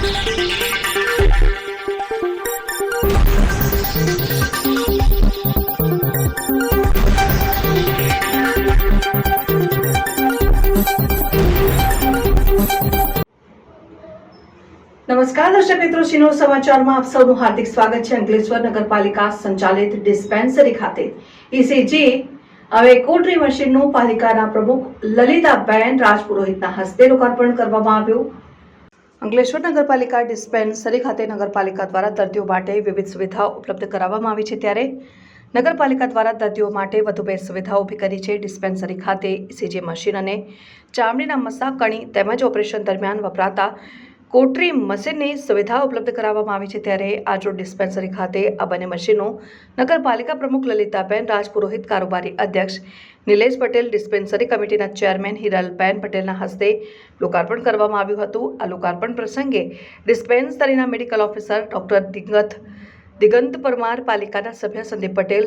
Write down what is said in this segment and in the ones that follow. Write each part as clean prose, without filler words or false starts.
નમસ્કાર દર્શક મિત્રો, સિનો સમાચારમાં આપ સૌનું હાર્દિક સ્વાગત છે। અંકલેશ્વર નગરપાલિકા સંચાલિત ડિસ્પેન્સરી ખાતે ઈસીજી હવે કોટરી મશીનનું પાલિકાના પ્રમુખ લલિતાબેન રાજપુરોહિતના હસ્તે લોકાર્પણ કરવામાં આવ્યું। અંકલેશ્વર નગરપાલિકા ડિસ્પેન્સરી ખાતે નગરપાલિકા દ્વારા દર્દીઓ માટે વિવિધ સુવિધાઓ ઉપલબ્ધ કરાવવામાં આવી છે, ત્યારે નગરપાલિકા દ્વારા દર્દીઓ માટે વધુ 2 સુવિધાઓ ઊભી કરી છે। ડિસ્પેન્સરી ખાતે ઈસીજી મશીન અને ચામડીના મસા કણી તેમજ ઓપરેશન દરમિયાન વપરાતા કોટરી મશીનની સુવિધા ઉપલબ્ધ કરાવવામાં આવી છે, ત્યારે આજરોજ ડિસ્પેન્સરી ખાતે આ બંને મશીનો નગરપાલિકા પ્રમુખ લલિતાબેન રાજપુરોહિત, કારોબારી અધ્યક્ષ નિલેશ પટેલ, ડિસ્પેન્સરી કમિટીના ચેરમેન હિરલબેન પટેલના હસ્તે લોકાર્પણ કરવામાં આવ્યું હતું। આ લોકાર્પણ પ્રસંગે ડિસ્પેન્સરીના medical officer doctor Digant Parmar, પાલિકાના સભ્ય સંદીપ પટેલ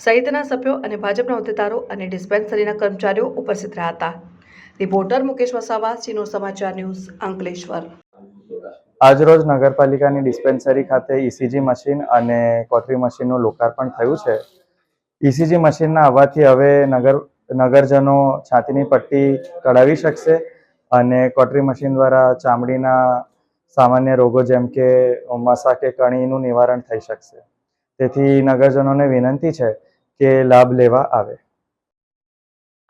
સહિતના સભ્યો અને ભાજપના હોદ્દેદારો અને ડિસ્પેન્સરીના કર્મચારીઓ ઉપસ્થિત રહ્યા હતા। રિપોર્ટર મુકેશ વસાવા, સિનો સમાચાર ન્યૂઝ, અંકલેશ્વર। આજરોજ નગરપાલિકાની ડિસ્પેન્સરી ખાતે ઈસીજી મશીન અને કોટરી મશીનનું લોકાર્પણ થયું છે। ઈસીજી મશીનના આવવાથી હવે નગરજનો છાતીની પટ્ટી કઢાવી શકશે અને કોટરી મશીન દ્વારા ચામડીના સામાન્ય રોગો જેમ કે મસા કે કણીનું નિવારણ થઈ શકશે। તેથી નગરજનોને વિનંતી છે કે લાભ લેવા આવે।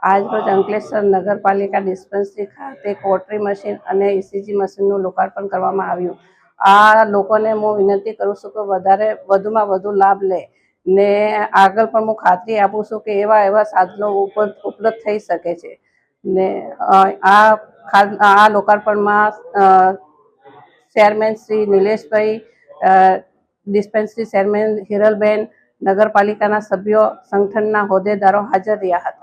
આજરોજ અંકલેશ્વર નગરપાલિકા ડિસ્પેન્સરી ખાતે કોટરી મશીન અને ઈસીજી મશીનનું લોકાર્પણ કરવામાં આવ્યું। આ લોકોને હું વિનંતી કરું છું કે વધુમાં વધુ લાભ લે ને આગળ પણ હું ખાતરી આપું છું કે એવા સાધનો ઉપલબ્ધ થઈ શકે છે ને આ લોકાર્પણમાં ચેરમેન શ્રી નિલેશભાઈ, ડિસ્પેન્સરી ચેરમેન હિરલબેન, નગરપાલિકાના સભ્યો, સંગઠનના હોદ્દેદારો હાજર રહ્યા હતા।